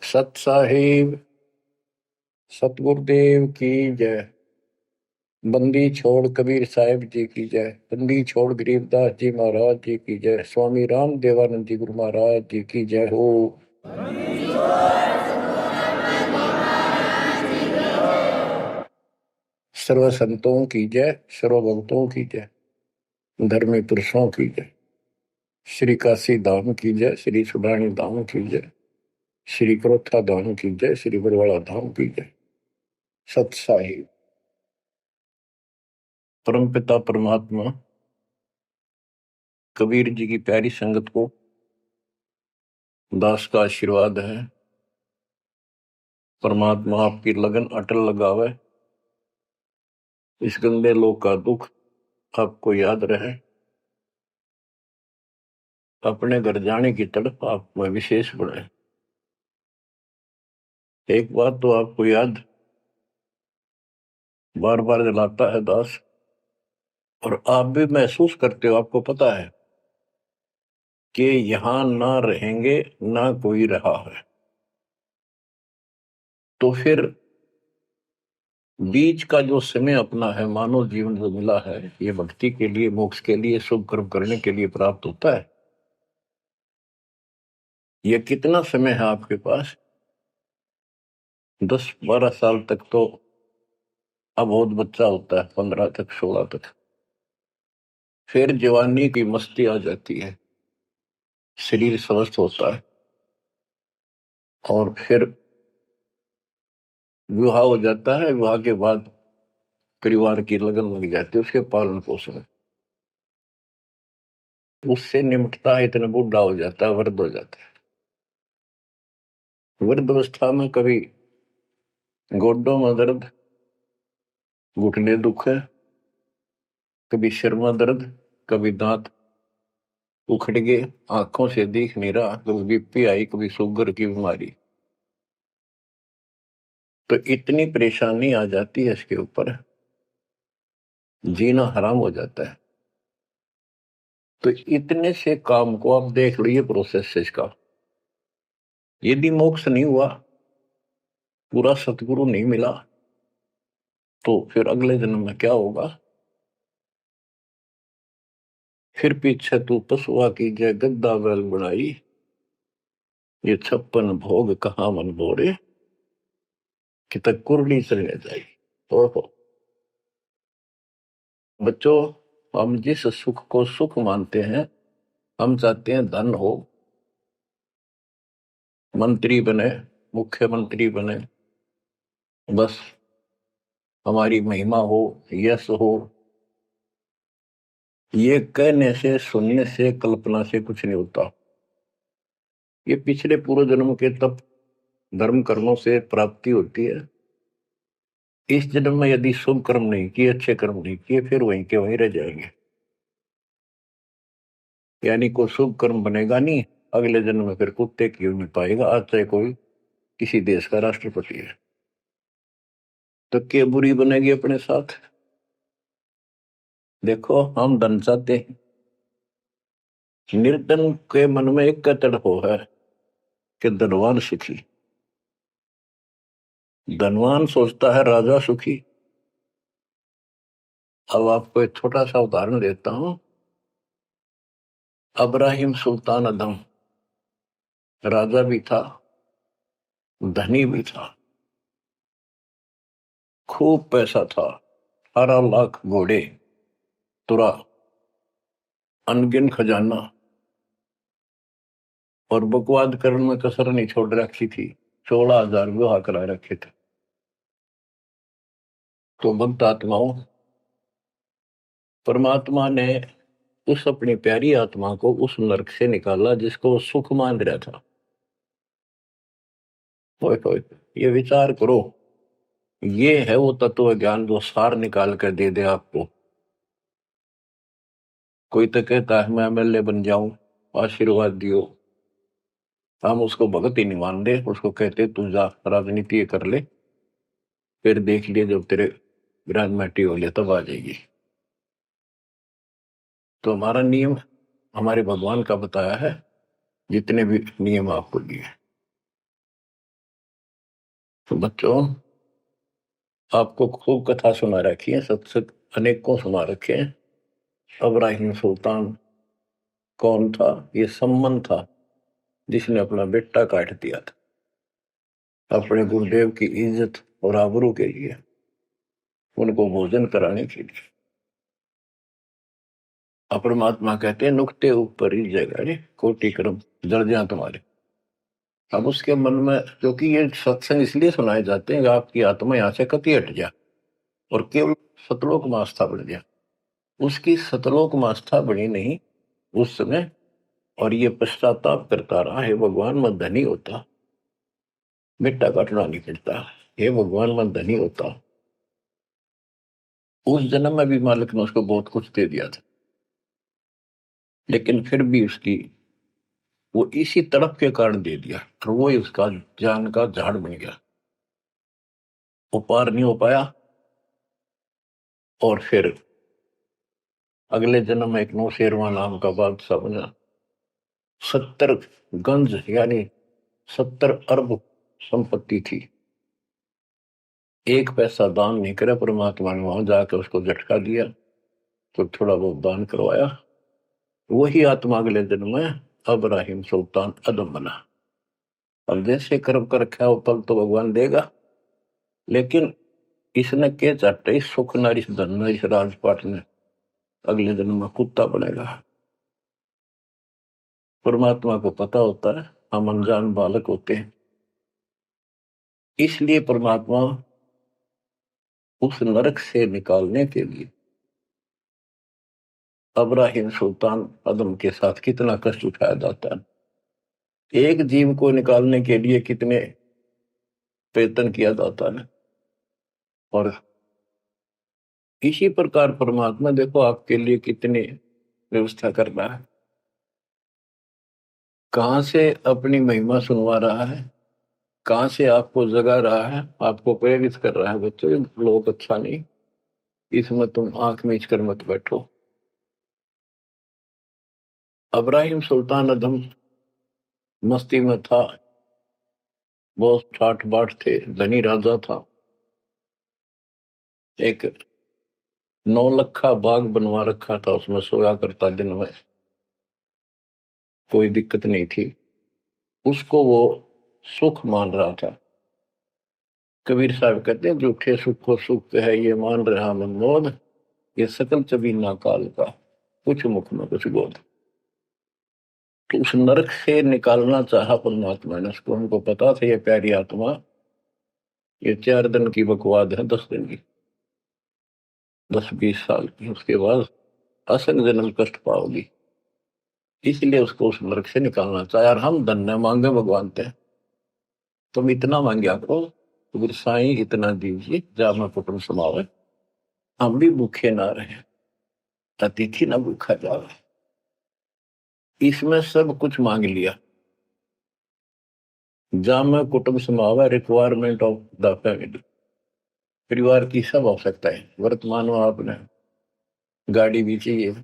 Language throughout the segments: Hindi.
सत साहिब सतगुरुदेव की जय। बंदी छोड़ कबीर साहिब जी की जय। बंदी छोड़ गरीबदास जी महाराज जी की जय। स्वामी राम देवानंद जी गुरु महाराज जी की जय हो। सर्व संतों की जय, सर्व भक्तों की जय, धर्मी पुरुषों की जय। श्री काशी धाम की जय, श्री सुडानी धाम की जय, श्री क्रोथा धाम की जय, श्री बरवाड़ा धाम की जय। सत साहिब परमपिता परमात्मा कबीर जी की प्यारी संगत को दास का आशीर्वाद है। परमात्मा आपकी लगन अटल लगावे, इस गंदे लोक का दुख आपको याद रहे, अपने घर जाने की तड़प आप में विशेष बढ़े। एक बात तो आपको याद बार बार दिलाता है दास, और आप भी महसूस करते हो, आपको पता है कि यहां ना रहेंगे ना कोई रहा है, तो फिर बीच का जो समय अपना है, मानव जीवन जो मिला है, ये भक्ति के लिए, मोक्ष के लिए, शुभ कर्म करने के लिए प्राप्त होता है। ये कितना समय है आपके पास? 10-12 साल तक तो अबोध बच्चा होता है, 15 तक, 16 तक। फिर जवानी की मस्ती आ जाती है, शरीर स्वस्थ होता है, और फिर विवाह हो जाता है। विवाह के बाद परिवार की लगन लग जाती है, उसके पालन पोषण, उससे निमटता है, इतना बूढ़ा हो जाता है, वृद्ध हो जाता है। वृद्ध अवस्था में कभी गोड्डों में दर्द, घुटने दुख है, कभी सिर में दर्द, कभी दांत उखड़ गए, आंखों से दिख नहीं रहा, कभी बीपी आई, कभी शुगर की बीमारी, तो इतनी परेशानी आ जाती है, इसके ऊपर जीना हराम हो जाता है। तो इतने से काम को आप देख लो, ये प्रोसेस है इसका। यदि मोक्ष नहीं हुआ, पूरा सतगुरु नहीं मिला, तो फिर अगले जन्म में क्या होगा? फिर पीछे तू पशुआ की जय गद्दा बैल बनाई, ये 56 भोग कहाँ मन बोरे, कि तक कुरली चलने जाएगी। तो बच्चों, हम जिस सुख को सुख मानते हैं, हम चाहते हैं धन हो, मंत्री बने, मुख्यमंत्री बने, बस हमारी महिमा हो, यश हो। ये कहने से, सुनने से, कल्पना से कुछ नहीं होता। ये पिछले पूर्व जन्म के तप धर्म कर्मों से प्राप्ति होती है। इस जन्म में यदि शुभ कर्म नहीं किए, अच्छे कर्म नहीं किए, फिर वहीं के वहीं रह जाएंगे, यानी कोई शुभ कर्म बनेगा नहीं। अगले जन्म में फिर कुत्ते की नहीं पाएगा, आज चाहे कोई किसी देश का राष्ट्रपति है, तो क्या बुरी बनेगी अपने साथ? देखो, हम धन चाहते हैं, निर्धन के मन में एक तड़प है कि धनवान सुखी। धनवान सोचता है राजा सुखी। अब आपको एक छोटा सा उदाहरण देता हूं। अब्राहिम सुल्तान अदम राजा भी था, धनी भी था, खूब पैसा था, 18 लाख घोड़े, तुरा, अनगिन खजाना, और बकवाद करने में कसर नहीं छोड़ रखी थी। 16,000 विवाह करा रखे थे। तो भक्त आत्माओं, परमात्मा ने उस अपनी प्यारी आत्मा को उस नरक से निकाला जिसको वो सुख मान रहा था। होए होए, ये विचार करो, ये है वो तत्व ज्ञान जो सार निकाल कर दे दे आपको। कोई तो कहता है मैं एमएलए बन जाऊं, आशीर्वाद दियो, हम उसको भगत ही नहीं मान दे, उसको कहते तू जा राजनीति कर ले, फिर देख लिए जब तेरे ग्रेजुएटी हो ले तब आ जाएगी। तो हमारा नियम हमारे भगवान का बताया है, जितने भी नियम आपको दिए। तो बच्चों, आपको खूब कथा सुना रखी है, सत्संग अनेकों सुना रखे हैं। इब्राहिम सुल्तान कौन था? ये सम्मन था जिसने अपना बेटा काट दिया था अपने गुरुदेव की इज्जत और आबरू के लिए, उनको भोजन कराने के लिए। परमात्मा कहते हैं नुक्ते ऊपर ही जगह कोटि कर्म जड़ जा तुम्हारे। अब उसके मन में, क्योंकि ये सत्संग इसलिए सुनाए जाते हैं कि आपकी आत्मा यहां से कति हट जाए और केवल सतलोक में आस्था बढ़ जाए। उसकी सतलोक में आस्था बनी नहीं उस समय, और ये पश्चाताप करता रहा, हे भगवान मैं धनी होता, बेटा काटना नहीं पड़ता, हे भगवान मैं धनी होता। उस जन्म में भी मालिक ने उसको बहुत कुछ दे दिया था, लेकिन फिर भी उसकी वो इसी तड़प के कारण दे दिया, और वो ही उसका ज्ञान का झाड़ बन गया, वो पार नहीं हो पाया। और फिर अगले जन्म में एक नौशेरवा नाम का बादशाह बना। 70 गंज यानी 70 अरब संपत्ति थी। एक पैसा दान नहीं करे, परमात्मा ने वहां जाकर उसको झटका दिया तो थोड़ा बहुत दान करवाया। वही आत्मा अगले जन्म में इब्राहिम सुल्तान अदम बना। अब जैसे कर्म कर रखा है वो फल तो भगवान देगा, लेकिन इसने के चाटे सुख नारी धन इस राजपाट ने अगले जन्म में कुत्ता बनेगा। परमात्मा को पता होता है हम अनजान बालक होते हैं, इसलिए परमात्मा उस नरक से निकालने के लिए इब्राहिम सुल्तान अदम के साथ कितना कष्ट उठाया जाता है। एक जीव को निकालने के लिए कितने प्रयत्न किया जाता है। और इसी प्रकार परमात्मा देखो आपके लिए कितनी व्यवस्था कर रहा है, कहां से अपनी महिमा सुनवा रहा है, कहां से आपको जगा रहा है, आपको प्रेरित कर रहा है। बच्चों ये लोग अच्छा नहीं, इसमें तुम आंख मीच कर मत बैठो। इब्राहिम सुल्तान अदम मस्ती में था, बहुत ठाठ बाट थे, धनी राजा था। एक 9 लखा बाग बनवा रखा था, उसमें सोया करता दिन में, कोई दिक्कत नहीं थी उसको, वो सुख मान रहा था। कबीर साहब कहते हैं झूठे सुख को सुख है ये मान रहा मनमोद, ये सकल चबीना काल का कुछ मुख में कुछ बोध। तो उस नरक से निकालना चाहा परमात्मा ने उसको, हमको पता था ये प्यारी आत्मा ये 4 दिन की बकवाद है, 10 दिन की, 10-20 साल की, उसके बाद असंग जन्म कष्ट पाओगी, इसलिए उसको उस नरक से निकालना चाहे। और हम धन न मांगे भगवान से, तुम इतना मांगे करो तो साईं इतना दीजिए जा मैं कुटुंब समावे, हम भी भूखे ना रहे, अतिथि ना भूखा जावे। इसमें सब कुछ मांग लिया, जा मैं कुटुंब समावे, रिक्वायरमेंट ऑफ द फैमिली, परिवार की सब आवश्यकता है। वर्तमान में आपने गाड़ी भी चाहिए,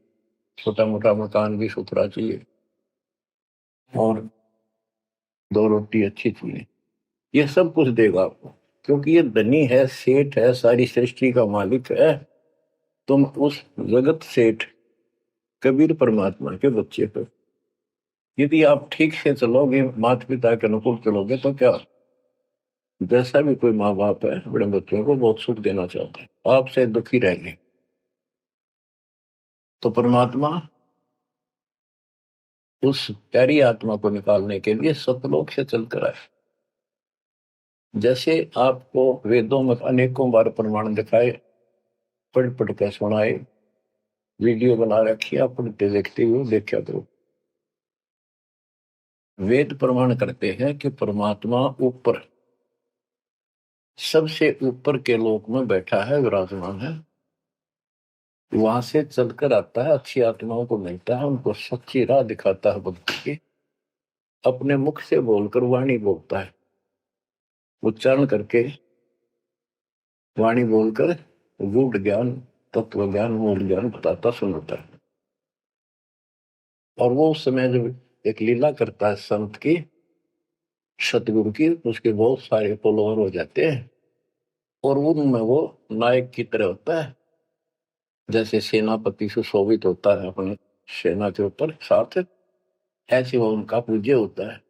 छोटा मोटा मकान भी सुथरा चाहिए, और 2 रोटी अच्छी चाहिए, ये सब कुछ देगा आपको, क्योंकि ये धनी है, सेठ है, सारी सृष्टि का मालिक है। तुम उस जगत सेठ कबीर परमात्मा के बच्चे हो। यदि आप ठीक से चलोगे, माता पिता के अनुकूल चलोगे, तो क्या, जैसा भी कोई माँ बाप है अपने बच्चों को बहुत सुख देना चाहते हैं, आपसे दुखी रहेंगे। तो परमात्मा उस प्यारी आत्मा को निकालने के लिए सतलोक से चलकर आए। जैसे आपको वेदों में अनेकों बार प्रमाण दिखाए, पढ़ पढ़ कर सुनाए, वीडियो बना रखी है, आप पढ़ते देखते हुए देखा करो। वेद प्रमाण करते हैं कि परमात्मा ऊपर, सबसे ऊपर के लोक में बैठा है, विराजमान है, वहां से चलकर आता है, अच्छी आत्माओं को मिलता है, उनको सच्ची राह दिखाता है भक्ति की, अपने मुख से बोलकर वाणी बोलता है, उच्चारण करके वाणी बोलकर गूढ़ ज्ञान, तत्व ज्ञान, मूल ज्ञान बताता सुनाता है। और वो उस समय जब एक लीला करता है संत की, सतगुरु की, उसके बहुत सारे फॉलोअर हो जाते हैं और उनमें वो नायक की तरह होता है, जैसे सेनापति सुशोभित होता है अपनी सेना के ऊपर साथ, ऐसे वो उनका पूज्य होता है।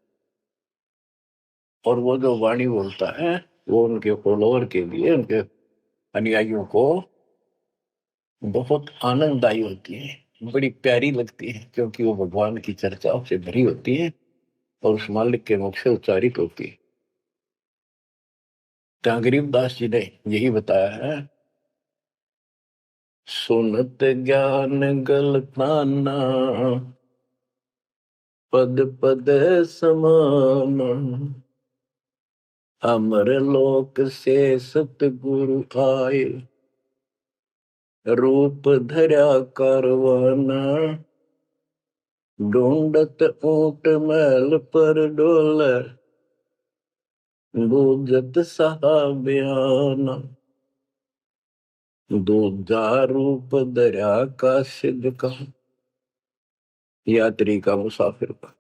और वो जो वाणी बोलता है वो उनके फॉलोअर के लिए, उनके अनुयायियों को बहुत आनंददायी होती है, बड़ी प्यारी लगती है, क्योंकि वो भगवान की चर्चाओं से भरी होती है और उस मालिक के मुख से उच्चारित होती है। तो गरीबदास जी ने यही बताया है, सुनत ज्ञान गलताना पद पद समान, अमर लोक से सतगुरु आए, रूप धरा करवाना, ढूंढत ऊंट मैल पर डोले, बूझत साहबियाना, दूजा रूप दरिया का सिद्ध का, यात्री का, मुसाफिर का,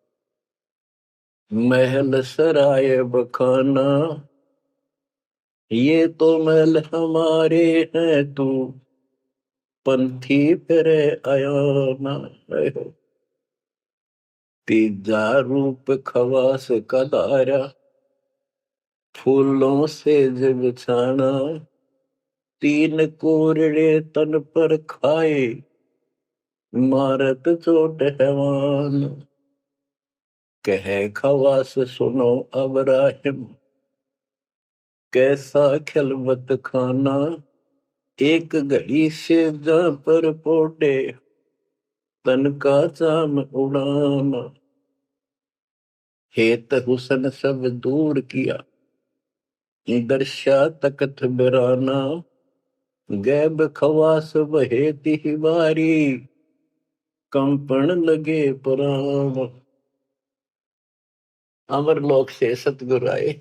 महल सराय बखाना, ये तो महल हमारे हैं, तू पंथी फिरे आयाना। तीजा रूप खवास का दारा, फूलों से जब छाना, तीन कोरड़े तन पर खाए, मारत चोट हैवान, कहे खवास सुनो अब राहिम, कैसा खिलवत खाना, एक घड़ी से जा पर पोटे, तन का चाम उड़ाना, हेत हुसन सब दूर किया, दर्शा तकत बिराना, गैब खवास बहे तिहवारी, कंपन लगे पुराण, अमर लोक से सतगुरु आए,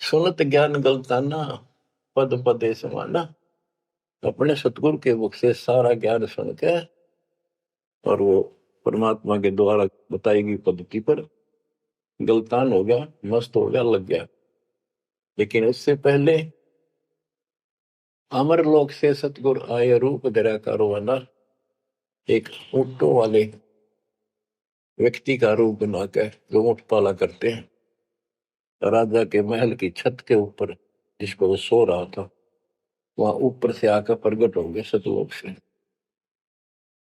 सुनत ज्ञान गलताना पद पदे समाना, अपने सतगुरु के मुख से सारा ज्ञान सुन के और वो परमात्मा के द्वारा बताई गई पद्धति पर गलतान हो गया, मस्त हो गया, लग गया। लेकिन उससे पहले अमर लोक से सतगुरु आए, रूप धरा करवाना, एक ऊंटों वाले व्यक्ति का रूप बनाकर जो ऊंट पाला करते हैं, राजा के महल की छत के ऊपर जिस पर वो सो रहा था, वहां ऊपर से आकर प्रकट हो गए सतलोक से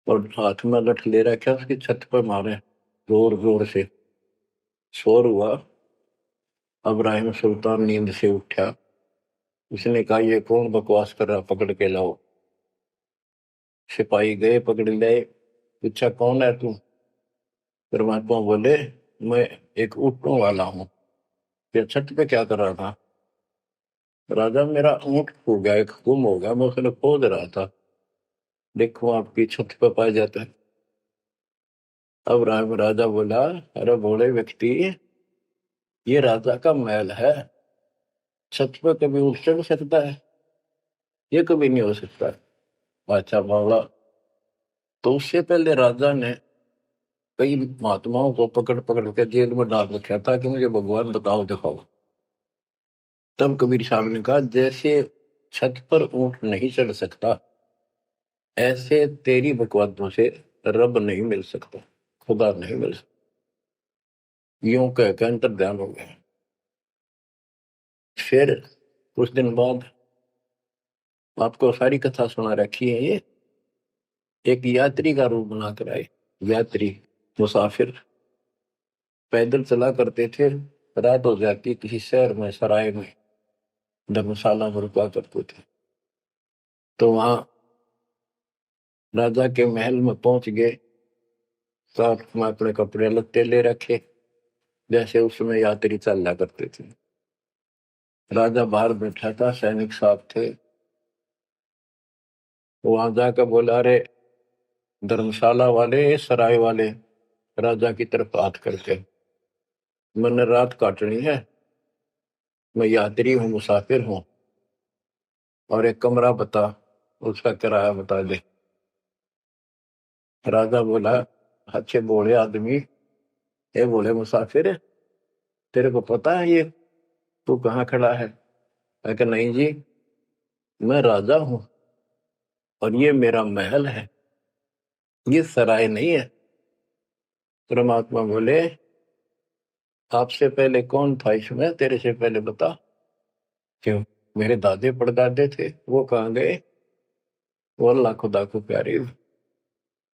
और हाथ में लठ ले रखा, उसकी छत पर मारे जोर जोर से, शोर हुआ। अब्राहिम सुल्तान नींद से उठा, उसने कहा ये कौन बकवास कर रहा, पकड़ के लाओ। सिपाही गए, पकड़ लाए, पूछा कौन है तू। परमात्मा बोले मैं एक ऊँटों वाला हूँ। फिर छत पे क्या कर रहा था। राजा मेरा ऊँट खो गया, एक गुम हो गया, मैं उसने खोज रहा था, देखो आपकी छत पे पाया जाता है। अब राजा बोला अरे भोले व्यक्ति, ये राजा का महल है, छत पे कभी उठ चढ़ सकता है, ये कभी नहीं हो सकता। अच्छा बोला, तो उससे पहले राजा ने कई महात्माओं को पकड़ पकड़ के जेल में डाल रखा था कि मुझे भगवान बताओ दिखाओ। तब कबीर साहब ने कहा जैसे छत पर ऊंट नहीं चढ़ सकता, ऐसे तेरी बकवादों से रब नहीं मिल सकता, खुदा नहीं मिल सकता। यूं कहकर अंतर ध्यान हो गया। फिर कुछ दिन बाद आपको सारी कथा सुना रखी है, ये एक यात्री का रूप बनाकर आए। यात्री, मुसाफिर, पैदल चला करते थे, रात हो जाती किसी शहर में, सराय में, धर्मशाला में रुका करते थे। तो वहां राजा के महल में पहुंच गए, साथ में अपने कपड़े लत्ते ले रखे, जैसे उस समय यात्री चला करते थे। राजा बाहर बैठा था, सैनिक साहब थे, वहां जाकर बोला अरे धर्मशाला वाले, सराय वाले, राजा की तरफ हाथ करके, मैंने रात काटनी है, मैं यात्री हूँ, मुसाफिर हूँ, और एक कमरा बता, उसका किराया बता दे। राजा बोला अच्छे बोले आदमी, ये बोले मुसाफिर, तेरे को पता है ये तू कहाँ खड़ा है? मैं कहा नहीं जी, मैं राजा हूं और ये मेरा महल है, ये सराय नहीं है। परमात्मा बोले आपसे पहले कौन था इसमें, तेरे से पहले बता। क्यों? मेरे दादे परदादे थे, वो कहाँ गए? वो अल्लाह खुदा को प्यारे।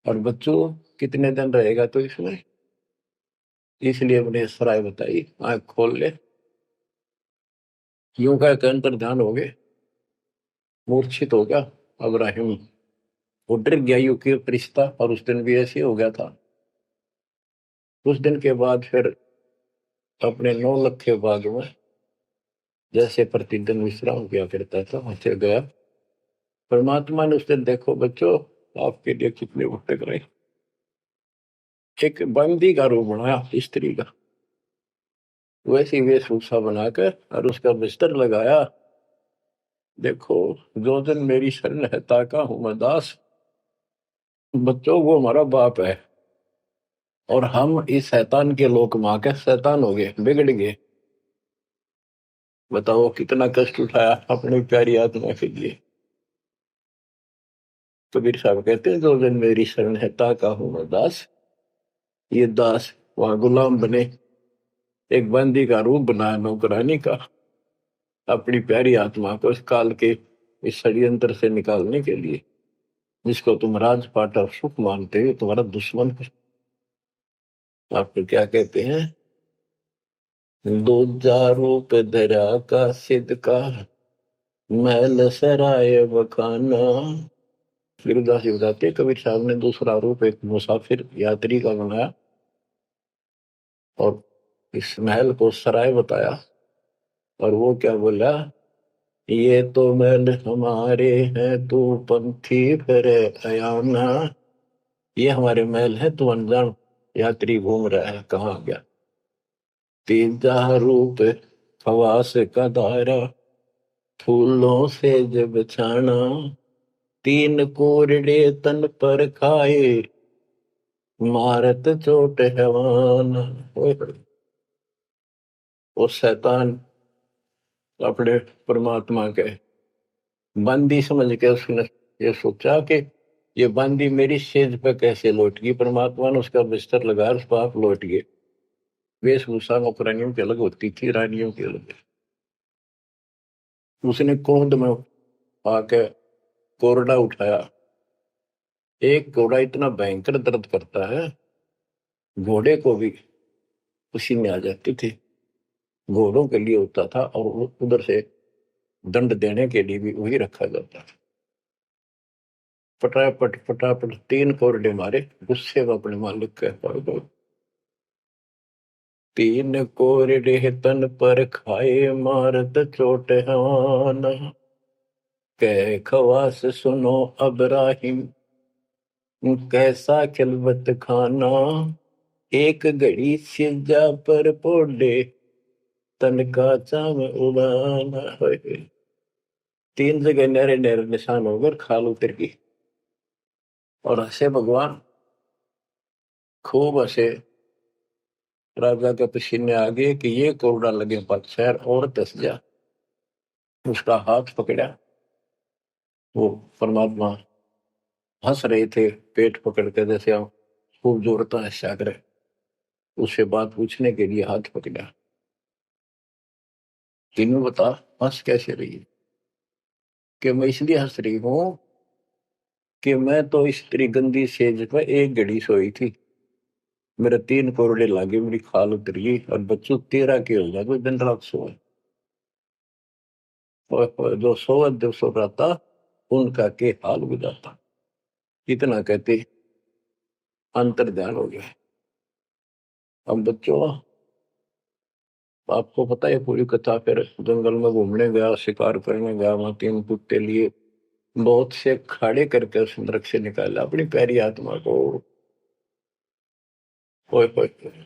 और बच्चों कितने दिन रहेगा तो इसमें? इसलिए मैंने सराय बताई, आंख खोल ले। यूं कह के अंतर ध्यान हो गए, मूर्छित हो गया अब्राहिम। वो डर गया यू के रिश्ता, और उस दिन भी ऐसे हो गया था। उस दिन के बाद फिर अपने 9 लखे बाग में जैसे प्रतिदिन विश्राम किया करता था वहां गया। परमात्मा ने उस दिन देखो बच्चों आपके लिए कितने भटक रहे, एक बंदी का रूप बनाया स्त्री का, वैसी वेशभूषा बनाकर और उसका बिस्तर लगाया। देखो जो दिन मेरी शरण है ताका हूं मैं दास। बच्चों वो हमारा बाप है और हम इस शैतान के लोक मां के शैतान हो गए, बिगड़ गए। बताओ कितना कष्ट उठाया अपनी प्यारी आत्मा के लिए। कबीर साहब कहते हैं जो दिन मेरी शरण है ताका हूं मैं दास। ये दास वहां गुलाम बने, एक बंदी का रूप बनाया नौकरानी का, अपनी प्यारी आत्मा को इस काल के इस षड्यंत्र से निकालने के लिए। जिसको तुम राजपाट और सुख मानते हो तुम्हारा दुश्मन है। आपको क्या कहते हैं? दूजा रूप धरा का सिद्ध का, महल सराय बखाना। फिर उदासी बताते कबीर साहब ने दूसरा रूप एक मुसाफिर यात्री का बनाया और इस महल को सराय बताया। और वो क्या बोला? ये तो महल हमारे हैं तू पंथी फिर अयाना। ये हमारे महल है, तू अनजान यात्री घूम रहा है, कहाँ गया? तीजा रूप खवास का दायरा, फूलों से जब छाना। तीन कोरडे तन पर खाए, मारत चोट हैवान। वो शैतान अपने परमात्मा के बंदी समझ के उसने ये सोचा कि ये बंदी मेरी सेज पे कैसे लौट गई। परमात्मा ने उसका बिस्तर लगाया, उस पर आप लौट गए। वेशभूषा नौकरानियों की अलग होती थी, रानियों की अलग। उसने क्रोध में आके कोरडा उठाया। एक घोड़ा इतना भयंकर दर्द करता है, घोड़े को भी पसीने आ जाते थे। घोड़ों के लिए होता था और उधर से दंड देने के लिए भी वही रखा जाता था। फटाफट फटाफट 3 कोरडे मारे, गुस्से में अपने मालिक के पास। 3 कोरडे तन पर खाए, मारत चोट हवान। कह खवास सुनो अब्राहिम, कैसा खिलवत खाना। एक घड़ी सिजा पर पोडे, तन का चाम उड़ाना। 3 जगह नहरे नहरे निशान होकर खाल उतर गई। और हंसे भगवान, खूब हंसे। राजा के पसीने आ गए कि ये कोरडा लगे पक्षर और दस जा। उसका हाथ पकड़ा, वो परमात्मा हंस रहे थे पेट पकड़ के, जैसे हम खूब जोरता है सागर। उससे बात पूछने के लिए हाथ पकड़ा। तीनों बता हंस कैसे रही है? कि मैं इसलिए हंस रही हूं कि मैं तो इस तेरी गंदी सेज पे एक घड़ी सोई थी, मेरे 3 कोरडे लागे, मेरी खाल उतरी और बच्चों तेरा के हो गया कोई दिन रात सोए। और जो सोवत जो सो रहा उनका के हाल गुजारता। इतना कहते अंतर ध्यान हो गया। अब बच्चों आपको पता है पूरी कथा। फिर जंगल में घूमने गया, शिकार करने गया, वहां 3 कुत्ते लिए, बहुत से खाड़े करके उस नरक से निकाला अपनी प्यारी आत्मा को। ओए ओए ओए।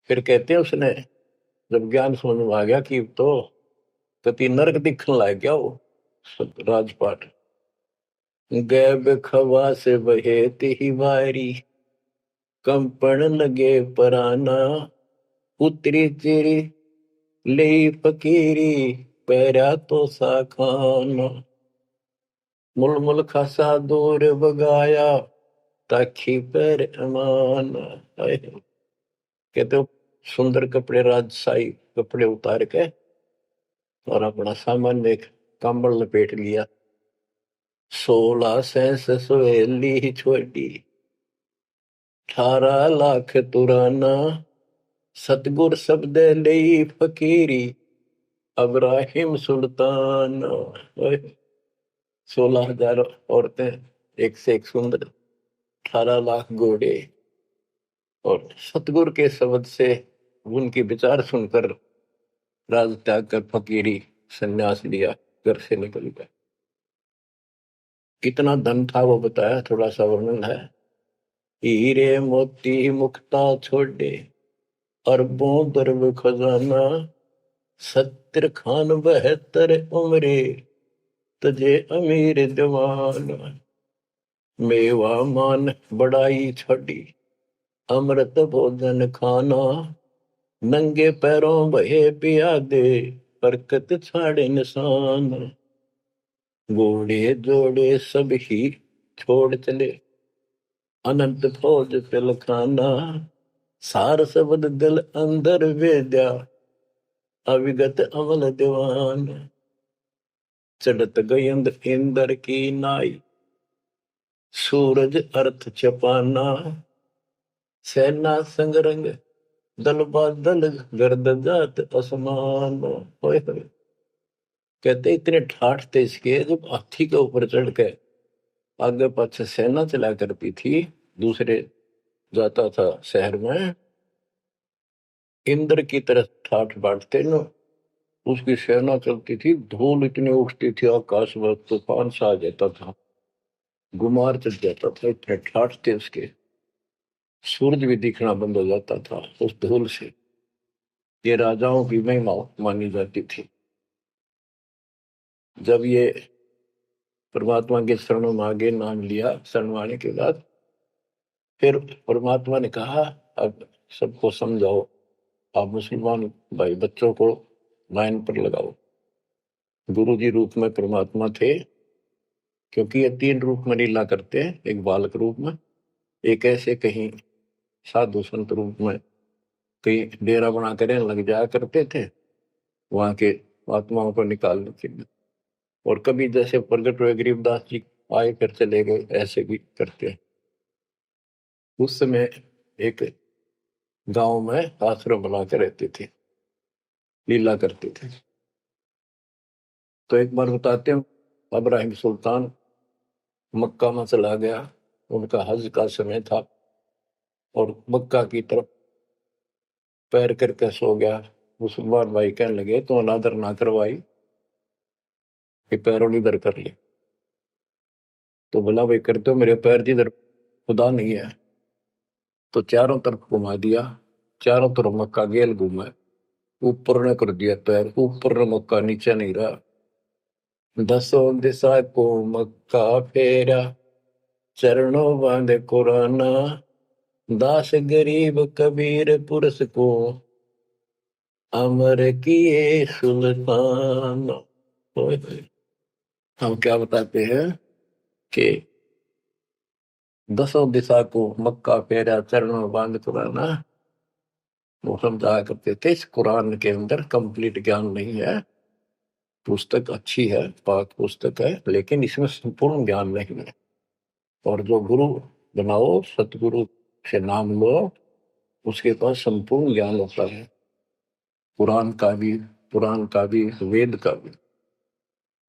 फिर कहते हैं उसने जब ज्ञान समझ में आ गया कि तो कति नरक दिखने लग गया वो राजपाट। गैब खवा से बहे ही वारी, कंपन लगे पराना। उतरी तेरी ले फकीरी पैरा तो सा खाना मुल मुल खासा दूर बगाया ताखी पैर अमान। कहते हो सुंदर कपड़े राजशाही कपड़े उतार के और अपना सामान एक कंबल लपेट लिया। 16 सेंस सवेली छोड़ी 18 लाख तुराना सतगुर शब्द ले फकीरी अब्राहिम सुल्तान। 16,000 औरतें एक से एक सुंदर 18 लाख घोड़े और सतगुरु के शब्द से उनके विचार सुनकर राज त्याग कर फकीरी संन्यास लिया घर से निकल गया। कितना धन था वो बताया, थोड़ा सा वर्णन है। हीरे मोती मुक्ता छोड़े अरबों दरब खजाना 70 खान 72 उम्रे तजे अमीर जवान मेवा मान बड़ाई छड़ी अमृत भोजन खाना नंगे पैरों बहे पियादे बरकत छाड़े निशान घोड़े जोड़े सब ही छोड़ चले अनंत फौज पिल खाना सार शब्द दिल अंदर वेद्या अविगत अमल दीवान चढ़त गयंद इंदर की नाई सूरज अर्थ चपाना सेना संगरंग दल बादल गर्द जात असमान। कहते इतने ठाठ थे इसके जब हाथी के ऊपर चढ़ के आगे पाछे सेना चला करती थी, दूसरे जाता था शहर में, इंद्र की तरह ठाठ बांटते न, उसकी सेना चलती थी, धूल इतनी उठती थी आकाश में तूफान सा आ जाता था, गुमार चढ़ जाता था, इतने ठाठ थे उसके। सूरज भी दिखना बंद हो जाता था उस धूल से। ये राजाओं की महिमा मानी जाती थी। जब ये परमात्मा के शरणों में आगे नाम लिया, शरण आने के बाद फिर परमात्मा ने कहा अब सबको समझाओ, आप मुसलमान भाई बच्चों को लाइन पर लगाओ। गुरु जी रूप में परमात्मा थे, क्योंकि ये 3 रूप में लीला करते हैं, एक बालक रूप में, एक ऐसे कहीं साधु संत रूप में कहीं डेरा बना कर लग जाया करते थे वहां के आत्माओं को निकालने के लिए, और कभी जैसे प्रगट हुए गरीबदास जी आए कर चले गए, ऐसे भी करते हैं। उस समय एक गांव में आश्रम बना के रहते थे, लीला करते थे। तो एक बार बताते हैं, अब्राहिम सुल्तान मक्का में चला गया, उनका हज का समय था, और मक्का की तरफ पैर करके सो गया। मुसलमान भाई कहने लगे तो अनादर ना करवाई कि पैरों इधर कर ले। तो बोला भाई करते हो, मेरे पैर जिधर खुदा नहीं है। तो चारों तरफ घुमा दिया, चारों तरफ मक्का गेल घूमा, ऊपर ने कर दिया पैर, ऊपर ने मक्का नीचे नहीं रहा। 10 दिशा को मक्का फेरा चरणों बांधे कुराना दास गरीब कबीर पुरुष को अमर किए सुल्तान। हम क्या बताते हैं कि 10 दिशा को मक्का फेरा चरणों बांध कुराना, वो समझाया करते थे इस कुरान के अंदर कंप्लीट ज्ञान नहीं है, पुस्तक अच्छी है, पाक पुस्तक है, लेकिन इसमें संपूर्ण ज्ञान नहीं है। और जो गुरु बनाओ, सतगुरु से नाम लो, उसके पास संपूर्ण ज्ञान होता है, पुराण का भी वेद का भी।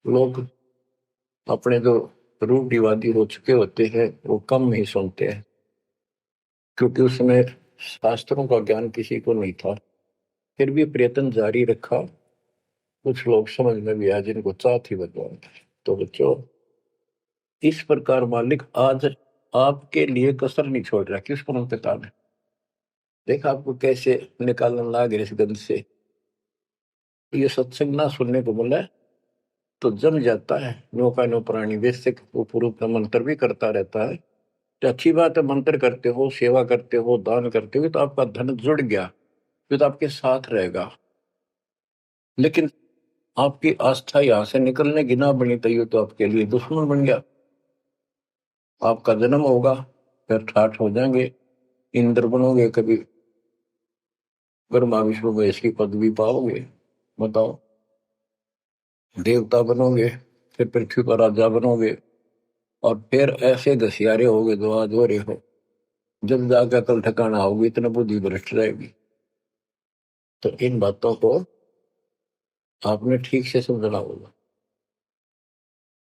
लोग अपने जो रूढ़िवादी हो चुके होते हैं वो कम ही सुनते हैं, क्योंकि उसमें शास्त्रों का ज्ञान किसी को नहीं था। फिर भी प्रयत्न जारी रखा, कुछ लोग समझ में भी आया जिनको चाह थी भगवान। तो बच्चों, इस प्रकार मालिक आज आपके लिए कसर नहीं छोड़ रहा। किस पर पिता ने देखा आपको कैसे निकालने लगे इस गंध से। ये सत्संग ना सुनने को मिला तो जम जाता है, नौका नो प्राणी वैसे पूर्व का मंत्र भी करता रहता है। तो अच्छी बात है, मंत्र करते हो, सेवा करते हो, दान करते हो, तो आपका धन जुड़ गया, फिर तो आपके साथ रहेगा। लेकिन आपकी आस्था यहां से निकलने की ना बनी तो ये तो आपके लिए दुश्मन बन गया। आपका जन्म होगा, फिर ठाठ हो जाएंगे, इंद्र बनोगे, कभी ब्रह्मा विष्णु महेश की पदवी पाओगे, बताओ, देवता बनोगे, फिर पृथ्वी पर राजा बनोगे, और फिर ऐसे घसियारे होगे जो आज हो रहे हो। जब जाकर कल ठिकाना होगी, इतना बुद्धि भ्रष्ट रहेगी। तो इन बातों को आपने ठीक से समझना होगा।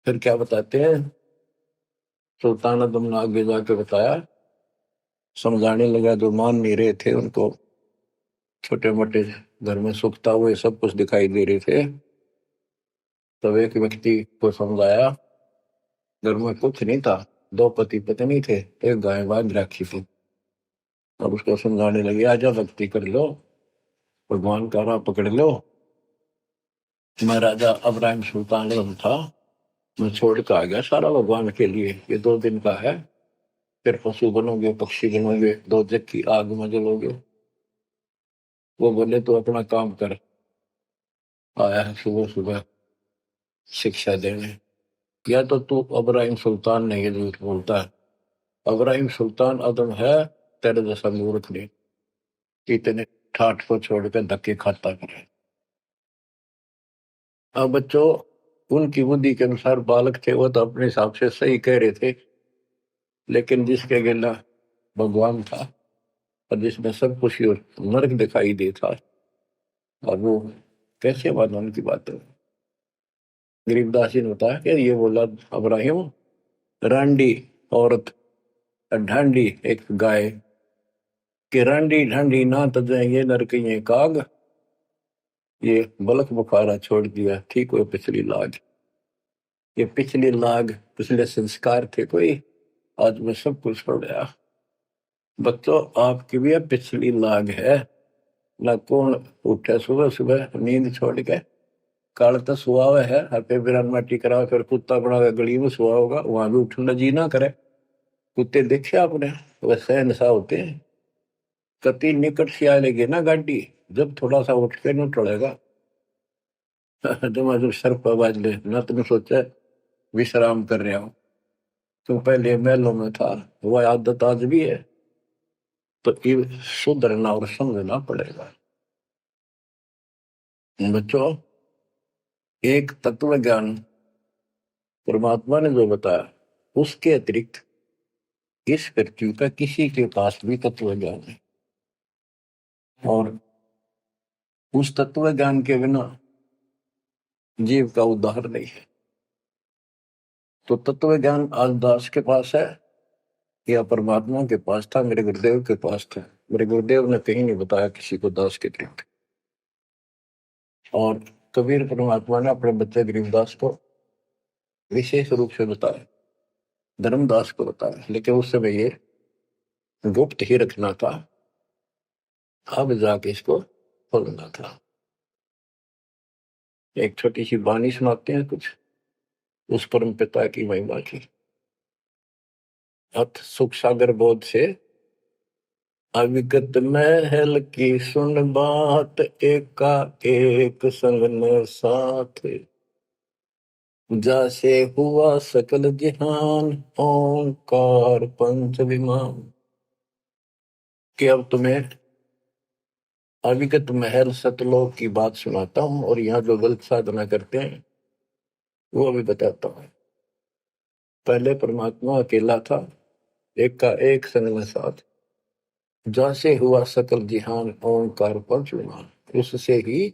फिर क्या बताते हैं, सुल्तान आदम ने आगे जाके बताया, समझाने लगा, जो मान नहीं रहे थे उनको छोटे मोटे घर में सुखता हुए सब कुछ दिखाई दे रहे थे। तब एक व्यक्ति को समझाया, घर में कुछ नहीं था, दो पति पत्नी थे, एक गाय बांध रखी थी। और उसको समझाने लगे, आजा भक्ति कर लो, भगवान का राह पकड़ लो। मैं राजा अब्राहिम सुल्तान था, मैं छोड़ के आ गया सारा भगवान के लिए, ये 2 दिन का है, फिर पशु बनोगे, पक्षी बनोगे, दो जग की आग में जलोगे। वो बोले तो अपना काम कर, आया है सुबह सुबह शिक्षा देने। या तो तू अब्राहिम सुल्तान नहीं, झूठ बोलता है। अब्राहिम सुल्तान आदम है, तेरे जैसा मूर्ख नहीं, इतने ठाठ को छोड़कर धक्के खाता करे। अब बच्चों, उनकी बुद्धि के अनुसार बालक थे, वो तो अपने हिसाब से सही कह रहे थे। लेकिन जिसके गिला भगवान था, और जिसमें सब कुछ नरक दिखाई देता, और वो कैसे माना उनकी बातें। गरीबदास जी ने बताया कि ये बोला अब्राहिम, रांडी औरत, ढांडी एक गाय, कि रांडी ढांडी ना तजाएंगे नरक ये काग, ये बलक बुखारा छोड़ दिया, ठीक हुए पिछली लाग। ये पिछली लाग, पिछले संस्कार थे कोई, आज मैं सब कुछ छोड़ गया। बच्चों, आपकी भी पिछली लाग है ना। कौन उठे सुबह सुबह नींद छोड़ के, काल तो सुहा हुआ है, हर बिरान माटी करा, फिर कुत्ता बना के गली में सुहा होगा, वहां भी उठना जी ना करे। कुत्ते देखे आपने, वैसे नशा होते हैं। कति निकट से आ लेगी ना गाड़ी, जब थोड़ा सा उठ के न टलेगा, जब सर पर बाज ले ना, तुमने सोचा विश्राम कर रहा हूं। तो पहले महलों में था, वह आदत आज भी है। तो ये सुधरना और समझना पड़ेगा। बच्चों, एक तत्व ज्ञान परमात्मा ने जो बताया, उसके अतिरिक्त इस पृथ्वी का किसी के पास भी तत्व ज्ञान है। और उस तत्व ज्ञान के बिना जीव का उद्धार नहीं है। तो तत्व ज्ञान आज दास के पास है या परमात्मा के पास था, मेरे गुरुदेव के पास था। मेरे गुरुदेव ने कहीं नहीं बताया किसी को दास के अतिरिक्त। और कबीर परमात्मा ने अपने बच्चे गरीबदास को विशेष रूप से बताया, धर्मदास को बताया, लेकिन उस समय ये गुप्त ही रखना था, अब जाके इसको खोलना था। एक छोटी सी वाणी सुनाते हैं कुछ उस परम पिता की महिमा की। अथ सुख सागर बोध से, अविगत महल की सुन बात, एका एक संग न साथ, जैसे हुआ सकल जहान, ओंकार पंच विमान। कि अब तुम्हें अविगत महल सतलोक की बात सुनाता हूं, और यहाँ जो गलत साधना करते हैं वो अभी बताता हूं। पहले परमात्मा अकेला था, एक का एक संग में साथ, जैसे हुआ सकल जिहान, ओंकार पंच विमान। उससे ही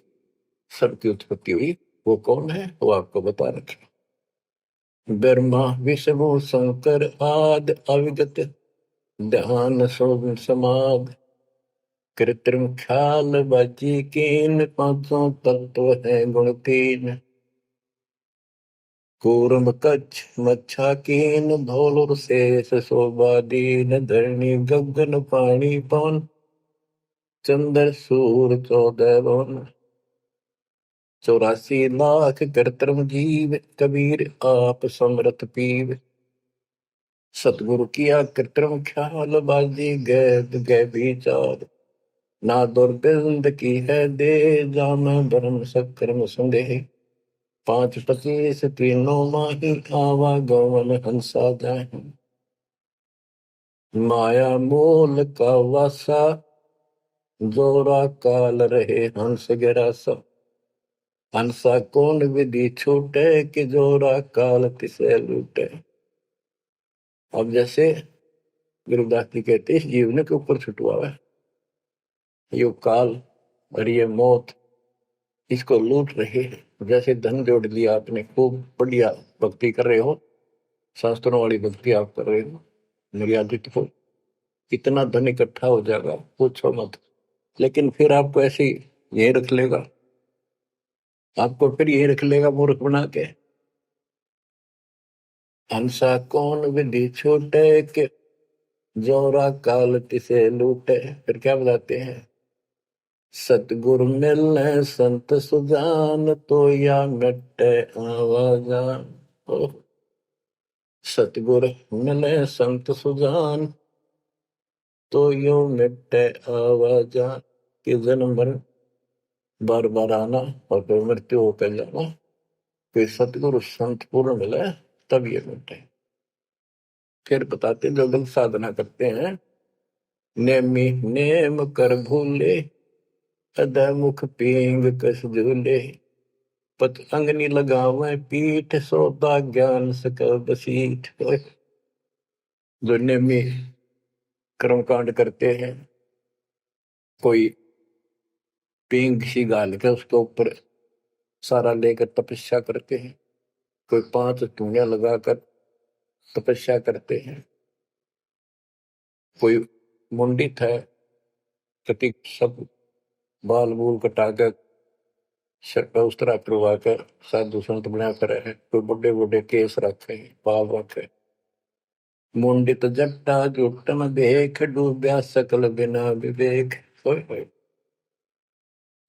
सबकी उत्पत्ति हुई। वो कौन है, वो आपको बता रखे। ब्रह्मा विष्णु शंकर आदि, अविगत ध्यान सोम समाध, कृत्रिम ख्याल बाजी कीन, पांचों तत्व है गुण तीन। कूर्म कच्छ मच्छा कीन, धौल और शेष शोभा दीन, धरणी गगन पानी पवन, चंद्र सूर 14 भवन। 84 लाख कृत्रिम जीव, कबीर आप समरथ पीव। सतगुरु किया कृत्रिम ख्याल, बाजी गैद गै विचार, ना दुर्बिंद की है दे, जाम ब्रह्म सक्रम संदेह। 5:25 तीनों माही, आवा गवन हंसा जाहि। माया मूल का वासा, जोरा काल रहे हंस गिरासा। हंसा कौन विधि छूटे, कि जोरा काल तिसे लूटे। अब जैसे गुरुदास जी कहते हैं, इस जीवन के ऊपर छुटवा है ये काल और ये मौत, इसको लूट रहे हैं। जैसे धन जोड़ लिया आपने, खूब बढ़िया भक्ति कर रहे हो, शास्त्रों वाली भक्ति आप कर रहे हो, मर्यादित हो, कितना धन इकट्ठा हो जाएगा पूछो मत। लेकिन फिर आपको ऐसे यही रख लेगा, आपको फिर यही रख लेगा मूर्ख बना के। हंसा कौन विधि छूटे, के जोरा काल तिसे लूटे। फिर क्या बताते हैं, सतगुरु मिलने संत सुजान, तो या मिटे आवाजान। सतगुरु मिले संत सुजान, तो यो मिटे आवाजान। कि जन्म मरण बार बार आना और फिर मृत्यु होकर जाना, फिर सतगुरु संत पूर्ण मिले तब ये मिटे। फिर बताते जो गलत साधना करते हैं, नेमी नेम कर भूले, अदय मुख पींग कस झूले। पत अंगनी लगावे पीठ, सौदा ज्ञान सक बसीठ। जो नेमी कर्मकांड करते हैं, कोई पींग सी गाल के उसके ऊपर सारा लेकर तपस्या करते हैं, कोई 5 धूनिया लगाकर तपस्या करते हैं, कोई मुंडित है, कति सब बाल बूल कटा कर सर पर उस तरह करवा कर साधु संत बना कर है, कोई बड़े बड़े केस रखे पाव रखे। मुंडित जट्टा जुटन देख, डूब्या सकल बिना विवेक।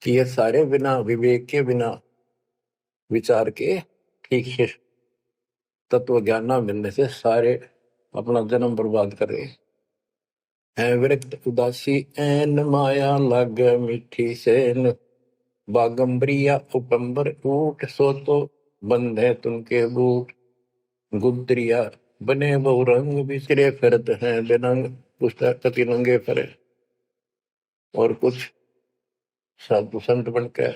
कि ये सारे बिना विवेक के, बिना विचार के, ठीक से तत्व ज्ञान न मिलने से सारे अपना जन्म बर्बाद कर रहे हैं। विरक्त उदासी एन, माया लग मीठी सेन। बागंबरिया उपंबर ऊट, सो तो बंधे तुमके बूट। गुदरिया बने बहु रंग, बिसरे फिरत हैं बेरंग। पुस्तक कति नंगे फिरे, और कुछ साधु संत बनकर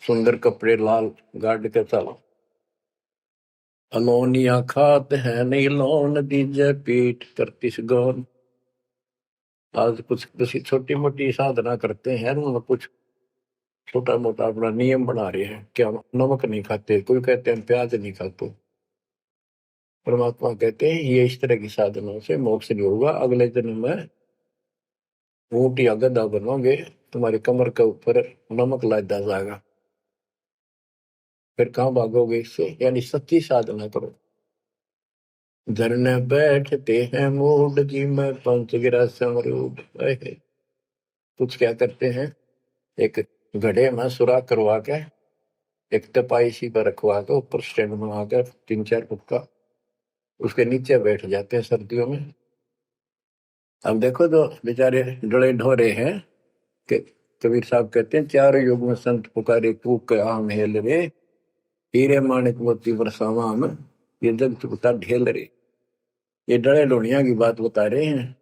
सुंदर कपड़े लाल गाड़ के चलो। अलोनिया खात है नहीं लोन, दीजे पीठ करती गौन। आज कुछ किसी छोटी मोटी साधना करते हैं, उनमें कुछ छोटा मोटा अपना नियम बना रहे हैं, क्या नमक नहीं खाते, कोई कहते हैं प्याज नहीं खाते। परमात्मा कहते हैं ये इस तरह की साधनों से मोक्ष नहीं होगा, अगले जन्म में ऊंट या गधा बनोगे, तुम्हारी कमर के ऊपर नमक लादा जाएगा। फिर कहाँ भागोगे इससे, यानी सच्ची साधना करो। धरने बैठते हैं मूड, जी में पंच गिरा समरूप। कुछ क्या करते हैं, एक घड़े में सुराख करवा के, एक तपाई सी पर रखवा के, ऊपर स्टैंड बना कर 3-4 फुट का, उसके नीचे बैठ जाते हैं सर्दियों में। अब देखो जो बेचारे डले ढोरे हैं, कि कबीर साहब कहते हैं, 4 युग में संत पुकारे, कूक के आम हेल रे। हीरे माणिक मोती बरसावा हम, ये जग चुकता ढेल रे। ये डले ढोनिया की बात बता रहे हैं।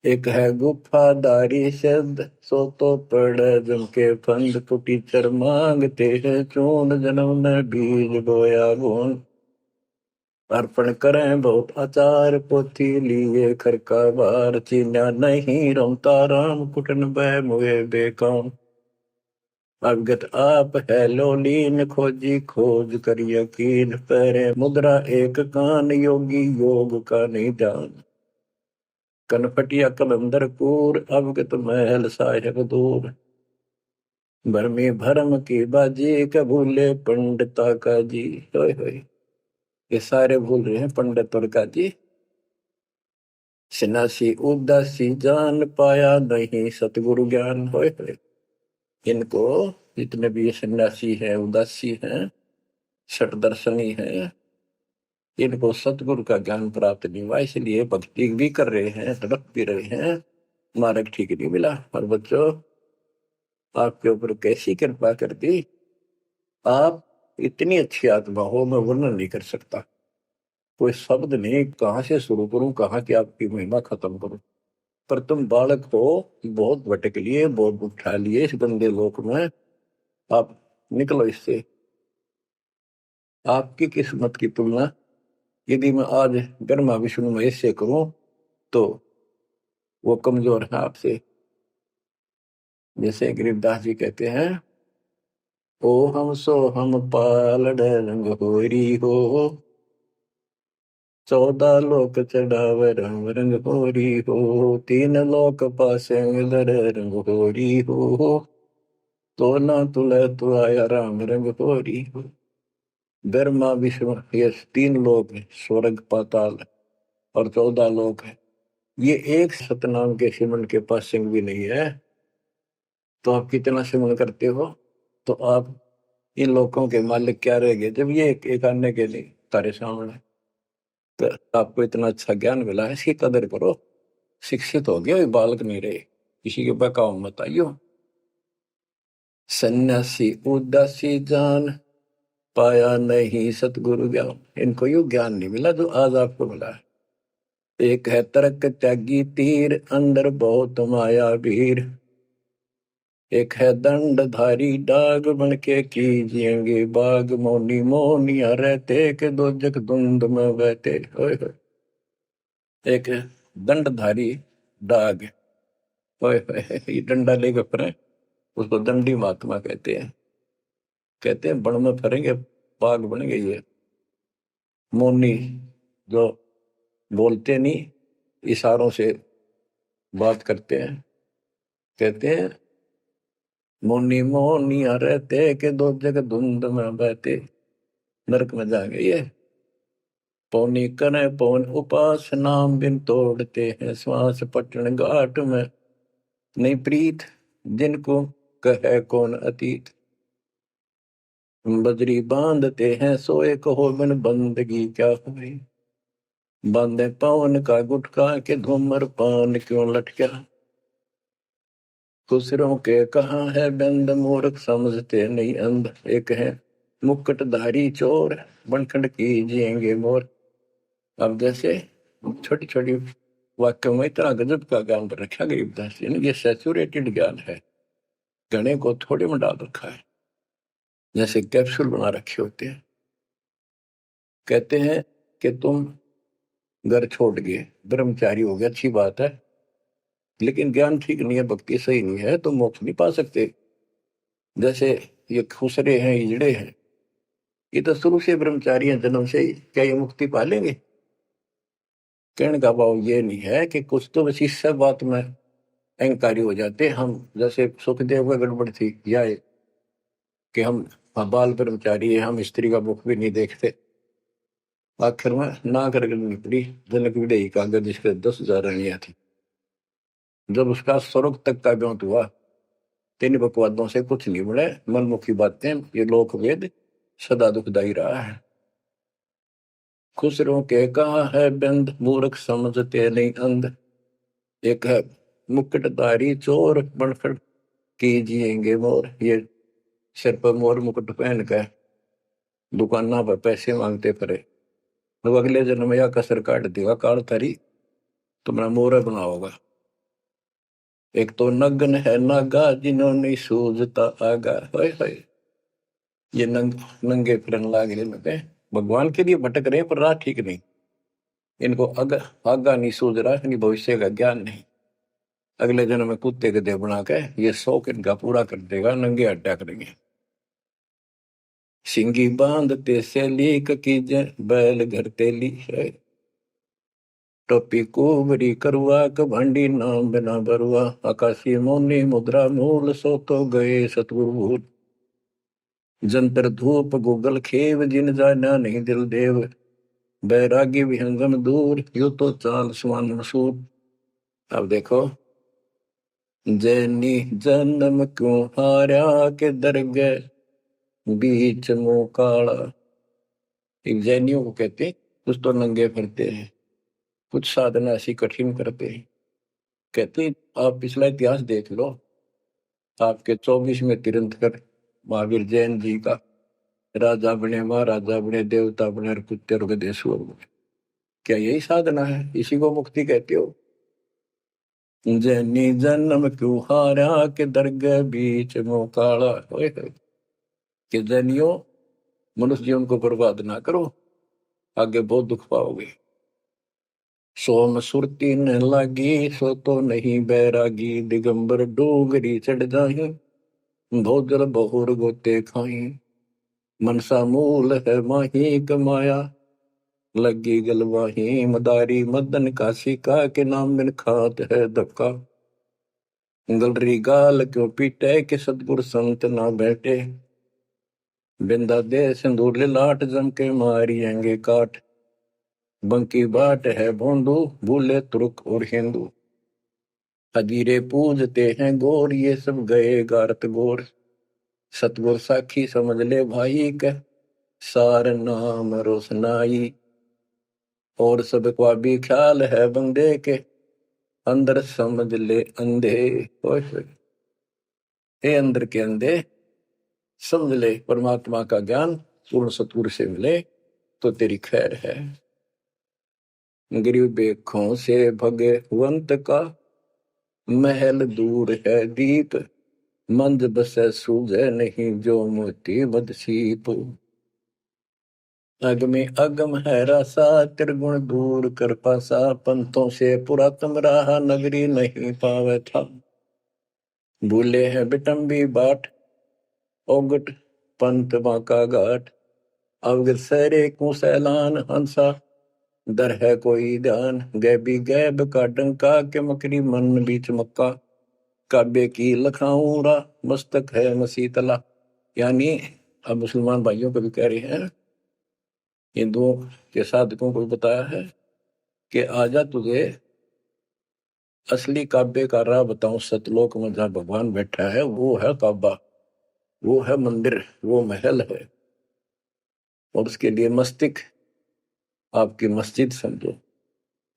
एक है गुफादारी शब्द, सो तो पड़ जम के फंद। कुटी चर मांगते हैं चून, जन्म ने बीज बोया गुण। अर्पण करें बहुत आचार, पोथी लिए खर का बार। चीन्या नहीं रमता राम, कुटन बह मुए बेकाम। अवगत आप है लोलीन, खोजी खोज कर यकीन। पहरे मुद्रा एक कान, योगी योग का नहीं जान। कनपटिया कलंदर कूर, अवगत महल साहेब दूर। भरमी भरम की बाजी, कबूले पंडिता का जी। होय होय, ये सारे भूल रहे हैं पंडित और का जी। सन्यासी उदासी जान, पाया नहीं सतगुरु ज्ञान। होय होय, इनको जितने भी सन्यासी हैं, उदासी हैं, शठ दर्शनी हैं, इनको सतगुरु का ज्ञान प्राप्त नहीं हुआ, इसलिए भक्ति भी कर रहे हैं, तड़प भी रहे हैं, मार्ग ठीक नहीं मिला। और बच्चों, आपके ऊपर कैसी कृपा कर दी। आप इतनी अच्छी आत्मा हो, मैं वर्णन नहीं कर सकता। कोई शब्द नहीं, कहाँ से शुरू करूं, कहाँ की आपकी महिमा खत्म करूं। पर तुम बालक हो, बहुत भटक लिए, बहुत उठा लिए इस गंदे लोक में। आप निकलो इससे। आपकी किस्मत की तुलना यदि मैं आज ब्रह्मा विष्णु महेश से करूं तो वो कमजोर है आपसे। जैसे गरीबदास जी कहते हैं, ओ हम सो हम पालड़ रंग होरी हो, 14 लोक चढ़ावे रंग रंग होरी हो, 3 लोक पासे दर रंग होरी हो, तो ना तुले तु आया राम रंग होरी हो। ब्रह्मा विष्णु ये 3 लोक है, स्वर्ग पाताल और 14 लोक है। ये एक सतनाम के सिमरन के पास सिंह भी नहीं है। तो आप कितना सिमरन करते हो, तो आप इन लोगों के मालिक क्या रह गए जब ये एक आने के लिए तारे सामने। तो आपको इतना अच्छा ज्ञान मिला है, इसकी कदर करो। शिक्षित हो गया, बालक नहीं रहे, किसी के बहकाव मत आइयो। सन्यासी उदासी जान, पाया नहीं सतगुरु ज्ञान। इनको यू ज्ञान नहीं मिला जो आज आपको मिला है। एक है तर्क त्यागी तीर, अंदर बहुत माया भीर। एक है दंडधारी डाग, बन के कीजिएंगे बाग। मौनी मोनिया रहते के दो जग धुंध में बहते। ओए होए। एक है दंडधारी डाग, ओए होए, ये डंडा लेकर फिरे, उसको दंडी महात्मा कहते हैं। कहते हैं बण में फिरेंगे बाग बनेंगे ये। मौनी जो बोलते नहीं, इशारों से बात करते हैं। कहते हैं मोनी मोनिया रहते के दो जग धुंध में बहते। नरक में जाएंगे ये। पौनी करे पौन उपास, नाम बिन तोड़ते हैं श्वास। पटन घाट में नहीं प्रीत, जिनको कहे कौन अतीत। बजरी बांधते हैं सोए, कहो बिन बंदगी क्या हुई। बांधे पवन का गुटका के धूमर पान क्यों लटका। खुसरों के कहाँ है बंद, मूर्ख समझते नहीं अंध। एक है मुकुटधारी चोर, बनखंड कीजिएंगे मोर। अब जैसे छोटी छोटी वाक्य में इतना गजब का ज्ञान पर रखा गरीबदास जी ने। ये सैचुरेटेड ज्ञान है, गणे को थोड़े में डाल रखा है, जैसे कैप्सूल बना रखे होते हैं। कहते हैं कि तुम घर छोड़ गए, ब्रह्मचारी हो गया, अच्छी बात है, लेकिन ज्ञान ठीक नहीं है, भक्ति सही नहीं है, तो मोक्ष नहीं पा सकते। जैसे ये खुसरे हैं, इजड़े हैं, ये तो शुरू से ब्रह्मचारी हैं, जन्म से ही। क्या ये मुक्ति पा लेंगे? कहने का भाव ये नहीं है कि कुछ तो बस इस सब बात में अहंकारी हो जाते हम। जैसे सुखदेव का गड़बड़ थी या कि हम बाल ब्रह्मचारी है, हम स्त्री का मुख भी नहीं देखते। आखिर में ना कर निकली जनक विदेही का, जिसके 10,000 रानियां थी। जब उसका स्वर्ग तक का ब्योंत हुआ, 3 बकवादों से कुछ नहीं मिले, मनमुखी बातें, ये लोक वेद सदा दुखदाई रहा है। खुसरों के कहा है बंद, मूर्ख समझते नहीं अंध। एक है मुकुटधारी चोर, बनखड़ कीजिएंगे मोर। ये सिर पर मोर मुकुट पहन कर दुकाना पर पैसे मांगते फिरे, तो अगले जन्म या कसर काट देगा काल थारी, तुम्हारा मोर बनाओगा। एक तो नग्न है नागा, जिन्होंने सूझता आगा। हाय हाय, ये नंगे फिरन लाग रहे, भगवान के लिए भटक रहे पर राह ठीक नहीं। इनको आगा नहीं सूझ रहा, इनकी भविष्य का ज्ञान नहीं। अगले जन्म में कुत्ते गधे बना के ये शौक इनका पूरा कर देगा, नंगे अड्डा करेंगे। सिंगी बांधते सैली कीजे, बैल घर तेली है। टोपी कुबरी करुआ, कभांडी नाम बिना बरुआ। आकाशी मोनी मुद्रा मूल, सो तो गए सतगुरु भूल। जंतर धूप गूगल खेव, जिन जाना नहीं दिल देव। बैरागी विहंगम दूर, यू तो चाल सुमान मसूर। अब देखो, जैनी जन्म क्यों हारा, के दरगह बीच मुंह काला। एक जैनियों को कहते हैं, कुछ तो नंगे फिरते हैं, कुछ साधना ऐसी कठिन करते हैं। कहती आप पिछला इतिहास देख लो, आपके 24वें तीर्थंकर महावीर जैन जी का राजा बने, महाराजा बने, देवता बने और कुत्ते और गधेश्वर बने। क्या यही साधना है? इसी को मुक्ति कहते हो? जैनी जन्म क्यों हारा के दरगह बीच मोकाला। कि जैनियों, मनुष्य जीवन को बर्बाद ना करो, आगे बहुत दुख पाओगे। सोम सुरती न लागी, सो तो नहीं बैरागी, दिगंबर डोगरी चढ़ जाही, भोजल बहुर गोते खाई, मनसा मूल है माही कमाया, लगी गलवाही मदारी, मदन काशी का के नाम बिन खात है धक्का, गलरी गाल क्यों पीटे के सतगुर संत ना बैठे, बिंदा दे सिंदूर लाट जम के मारियेंगे काट, बंकी बाट है भोंदू, भूले तुर्क और हिंदू, हजीरे पूजते हैं गोर, ये सब गए गारत गोर, सतगुर साखी समझ ले भाई के, सार नाम रोशनाई, और सब का भी ख्याल है बंदे के, अंदर समझ ले अंधे। हे अंदर के अंधे, समझ ले परमात्मा का ज्ञान पूर्ण सतगुरु से मिले तो तेरी खैर है। गिरि बेखों से भगवंत का, महल दूर है दीप, मंद बसे सूझे नहीं जो मोती मद सीप, अगमे अगम है रसा, त्रिगुण दूर कर पासा, पंथों से पुरातन रहा, नगरी नहीं पावे था, भूले हैं बिटम्बी बाट, ओगट पंत बाका घाट, अवगत सरे को सैलान हंसा, दर है कोई ध्यान, गैबी गैब का डंका, के मकरी मन बीच मक्का, काबे की लखाऊरा, मस्तक है मसीतला। यानी अब मुसलमान भाइयों को भी कह रहे हैं, हिंदुओं के साधकों को बताया है कि आजा तुझे असली काबे का राह बताऊं, सतलोक में जहां भगवान बैठा है वो है काबा, वो है मंदिर, वो महल है, और उसके लिए मस्तिक आपकी मस्जिद समझो।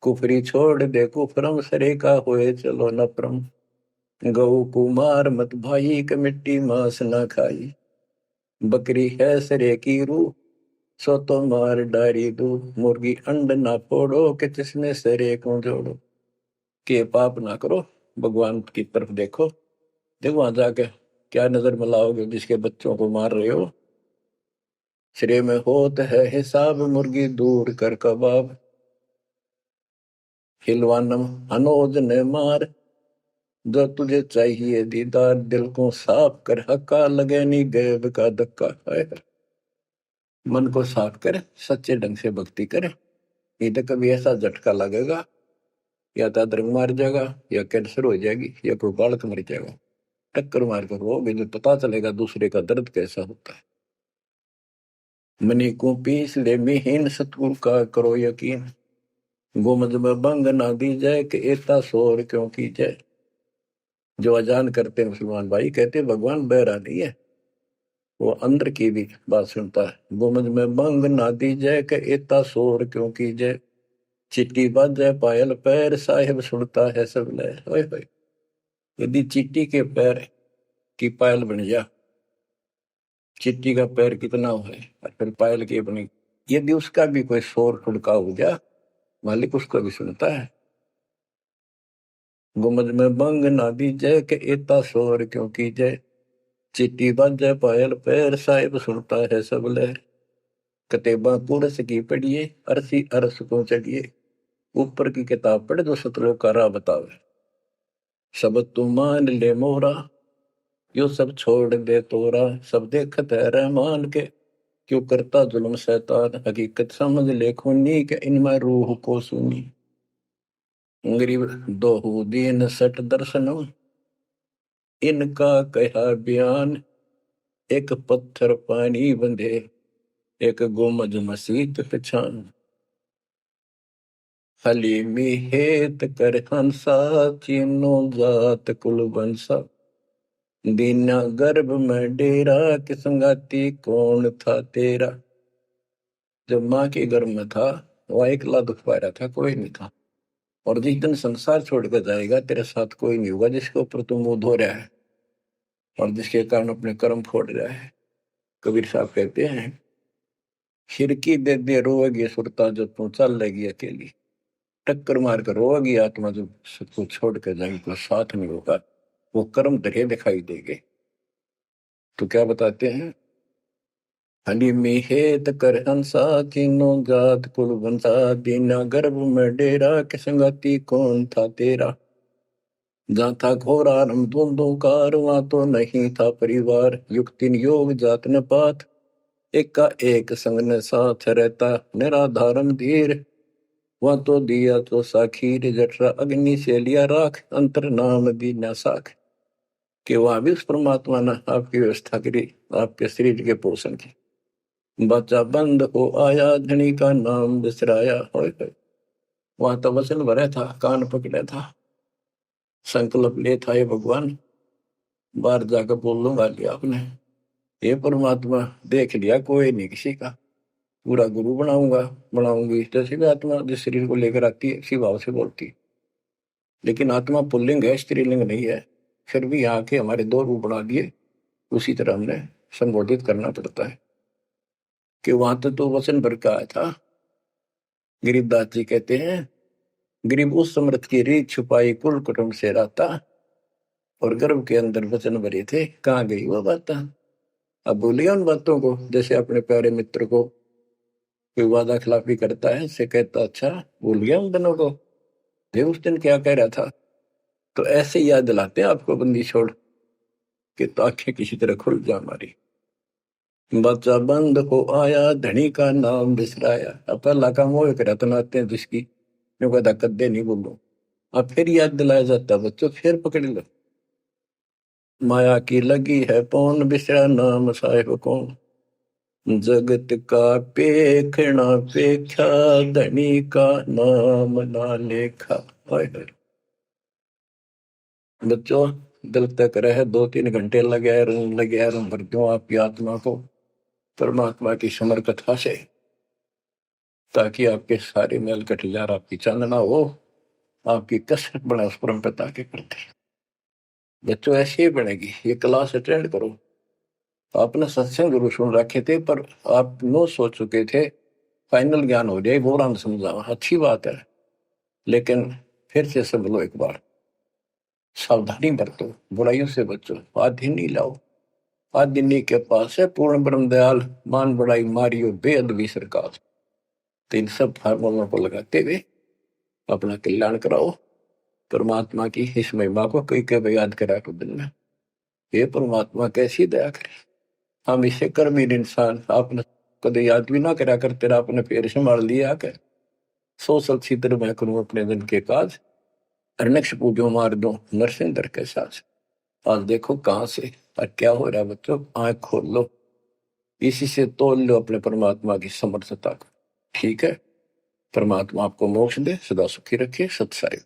कुफरी छोड़ दे कुफरम, सरे का होए चलो न परम, गौ कुमार मत भाई के मिट्टी मांस न खाई, बकरी है सरे की रूह, सो तो मार डारी दू, मुर्गी अंड ना फोड़ो, के जिसमें सरे को जोड़ो, के पाप ना करो, भगवान की तरफ देखो, देखो वहां जाके क्या नजर मिलाओगे जिसके बच्चों को मार रहे हो। श्रेय में होत है हिसाब, मुर्गी दूर कर कबाब, हिलवानम अनोज ने मार, जो तुझे चाहिए दीदार, दिल को साफ कर हक्का, लगे नहीं गैब का धक्का है। मन को साफ कर, सच्चे ढंग से भक्ति कर, नहीं तो कभी ऐसा झटका लगेगा, या तो अदरंग मार जाएगा, या कैंसर हो जाएगी, या कोई बालक मर जाएगा, टक्कर मार कर वो भी पता चलेगा दूसरे का दर्द कैसा होता है। मनी को पीस ले मिहीन, सतगुरु का करो यकीन, गोमद में बंग ना दी जाए, कि एता शोर क्यों की जाए। जो अजान करते हैं मुसलमान भाई, कहते भगवान बहरा नहीं है, वो अंदर की भी बात सुनता है। गोमद में बंग ना दी जाए, कि एता शोर क्यों की जाए, चिट्टी बाजे पायल पैर, साहिब सुनता है सब लहर। ओए होए, यदि चिट्टी के पैर की पायल बन जा, चिट्टी का पैर कितना है और फिर पायल की बनी, यदि उसका भी कोई शोर ठुड़का हो जा, मालिक उसको भी सुनता है। गुमज में बंग ना दी जय, के एता शोर क्यों की जय, चिट्टी बाजे पायल पैर, साहिब सुनता है सब लहर। कतेबा कुरस की पढ़िए, अरसी अरस को चढ़िए, ऊपर की किताब पढ़ जो सतलोक का राह बतावे, सब तू मान ले मोरा, यो सब छोड़ दे तोरा, सब देखत है रहमान के, क्यों करता जुल्म शैतान, हकीकत समझ ले खूनी, के इनमें रूह को सुनी, गरीब दोहू दीन सट दर्शनम, इनका कहा बयान, एक पत्थर पानी बंधे, एक गोमज मसीत पहचान, हलीमी हेत कर हंसा, चीनो जात कुल बंसा, दीना गर्भ में डेरा, कि संगाती कौन था तेरा। जब माँ के गर्भ में था वह अकेला दुख पा रहा था, कोई नहीं था, और जिस दिन संसार छोड़कर जाएगा तेरे साथ कोई नहीं होगा जिसके ऊपर तू मुंह धो रहा है और जिसके कारण अपने कर्म फोड़ रहा है। कबीर साहब कहते हैं, खिड़की दे दे रोएगी सुरता जो तू चल लेगी अकेली। टक्कर मार कर रोएगी आत्मा जो सबको छोड़ कर जाएगी, कोई साथ नहीं होगा, वो कर्म धरे दिखाई देंगे। तो क्या बताते हैं, हनी मिहेत कर हंसा तीनों जात कुल बंसा दीना गर्भ में डेरा के संगति कौन था तेरा। जहाँ था घोर आरंभ धुंधों कार वहां तो नहीं था परिवार। युक्तिन योग जात न पात एक का एक संग न साथ रहता निराधारम धीर। वहां तो दिया तो साखीर जठरा अग्नि से लिया राख अंतर नाम दीना साख। कि वहां भी उस परमात्मा ने आपकी व्यवस्था करी आपके शरीर के पोषण की। बच्चा बंद हो आया धनी का नाम बिसराया। वहां तो वचन भरा था, कान पकड़ा था, संकल्प ले था, ये भगवान बाहर जाकर बोल लूंगा लिया आपने। ये परमात्मा देख लिया कोई नहीं किसी का, पूरा गुरु बनाऊंगा बनाऊंगी। जैसे भी आत्मा जिस शरीर को लेकर आती है इसी भाव से बोलती है, लेकिन आत्मा पुल्लिंग है स्त्रीलिंग नहीं है। फिर भी यहाँ के हमारे दो रूप बना दिए, उसी तरह हमने संबोधित करना पड़ता है। कि वहां तो वचन भर का आया था। गरीबदास जी कहते हैं, गरीब उस समृद्ध की रीत छुपाई कुल कुटुंब से रहता और गर्भ के अंदर वचन भरे थे, कहाँ गई वो बात। अब भूलिए उन बातों को। जैसे अपने प्यारे मित्र को कोई वादा खिलाफी करता है, से कहता अच्छा भूल गया उन दिनों को, ये उस दिन क्या कह रहा था। तो ऐसे याद दिलाते हैं आपको बंदी छोड़ के, तो आंखें किसी तरह खुल जा हमारी। बच्चा बंद हो आया धनी का नाम बिसराया। अब पहला काम वो एक रत्न आते हैं जिसकी मैं कहता कद्दे नहीं बोलूं। अब फिर याद दिलाया जाता है, बच्चों फिर पकड़ लो। माया की लगी है पौन बिसरा नाम साहिब कौन। जगत का पेखना पेख्या धनी का नाम ना लेखा। बच्चों दिल तक रहे 2-3 घंटे लगे भर दूं आपकी आत्मा को परमात्मा की समर कथा से, ताकि आपके सारे मेल कट जाए, आपकी चांदना हो, आपकी कसरत बने उस परम पिता के प्रति। बच्चों ऐसे ही बनेगी। ये क्लास अटेंड करो। आपने सत्संग गुरु सुन रखे थे पर आप नो सोच चुके थे फाइनल ज्ञान हो जाए, बोरान समझा, अच्छी बात है, लेकिन फिर से सब लो एक बार। सावधानी बरतो, बुराइयों से बचो, आधीन नहीं लाओ। आदिनी के पास है पूर्ण ब्रह्म दयाल, मान बड़ाई मारियो बेअद भी सरकार। तो इन सब फार्मूलों को लगाते हुए अपना कल्याण कराओ। परमात्मा की इस महिमा को कई कई याद करा को दिन में, ये परमात्मा कैसी दया करे। हम इसे कर्महीन इंसान आपने कदे याद भी ना करा कर, तेरा अपने पैर संभाल लिया कर। सो सब छिद्र मैं करूं अपने दिन के काज, अरनक्ष पूजो मार दो नरसिंदर के साथ। आज देखो कहां से और क्या हो रहा है बच्चों, आंख खोल लो, इसी से तोल लो अपने परमात्मा की समर्थता को। ठीक है, परमात्मा आपको मोक्ष दे, सदा सुखी रखे। सत्साई।